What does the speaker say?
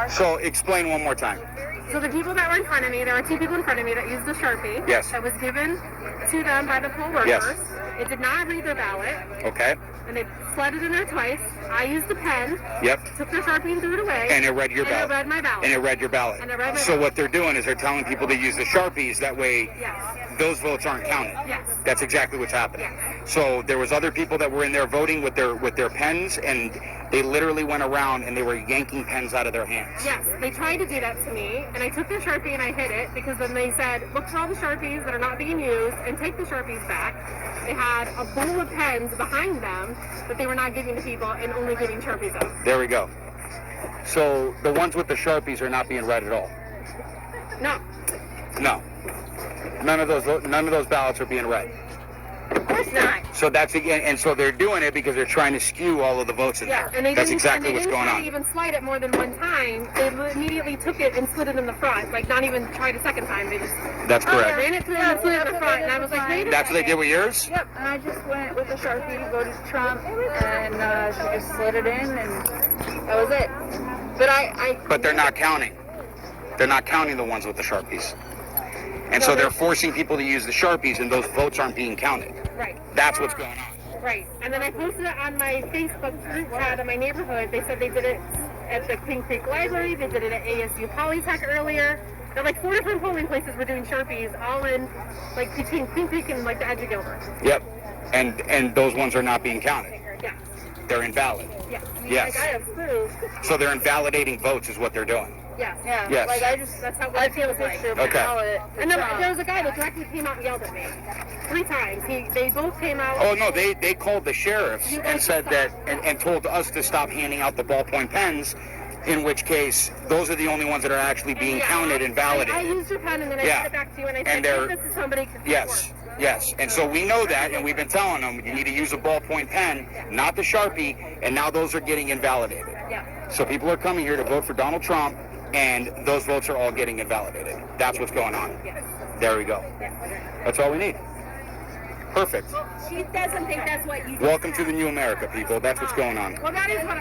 So explain one more time. So the people that were in front of me, there were two people in front of me that used the Sharpie. Yes. That was given to them by the poll workers. Yes. It did not read their ballot. Okay. And they slid it in there twice. I used the pen. Yep. Took their Sharpie and threw it away. And it read your ballot. And it read my ballot. And it read your ballot. And it read my So ballot. what they're doing is they're telling people to use the Sharpies. That way, Yes. those votes aren't counted. Yes. That's exactly what's happening. Yes. So there was other people that were in there voting with their pens, and they literally went around and they were yanking pens out of their hands. Yes, they tried to do that to me, and I took their Sharpie and I hid it, because then they said, look for all the Sharpies that are not being used and take the Sharpies back. They had a bowl of pens behind them that they were not giving to people and only giving Sharpies out. There we go. So the ones with the Sharpies are not being read at all. No. No. None of those ballots are being read. Of course not. So that's and so they're doing it because they're trying to skew all of the votes in there. And they That's didn't, exactly and they what's didn't going try on. to even slide it more than one time. They immediately took it and slid it in the front, like not even tried a second time. They just That's correct. ran it through and slid it in the front, and I was like, wait a That's what they did with yours? Yep, and I just went with a Sharpie, voted Trump, and she just slid it in, and that was it. But they're not counting. They're not counting the ones with the Sharpies. And so they're forcing people to use the Sharpies, and those votes aren't being counted. Right. That's what's going on. Right. And then I posted it on my Facebook group chat in my neighborhood. They said they did it at the King Creek Library. They did it at ASU Polytech earlier. There are like 4 different polling places were doing Sharpies, all in like between King Creek and like the edge of Gilbert. Yep. And those ones are not being counted. Yeah. They're invalid. Yeah. Yes. Like I have proof. So they're invalidating votes is what they're doing. Yeah. Yeah. Yes. Like That's how I feel like. Okay. And then there was a guy that directly came out and yelled at me 3 times. They both came out. Oh no, they called the sheriffs and said that and told us to stop handing out the ballpoint pens. In which case, those are the only ones that are actually being counted and validated. I used your pen and then I sent it back to you and I said, give this to somebody. Yes. Yes, and so we know that, and we've been telling them you need to use a ballpoint pen, not the Sharpie, and now those are getting invalidated. Yeah. So people are coming here to vote for Donald Trump, and those votes are all getting invalidated. That's what's going on. Yes. There we go. That's all we need. Perfect. She doesn't think that's what you Welcome to the new America, people. That's what's going on. Well, that is what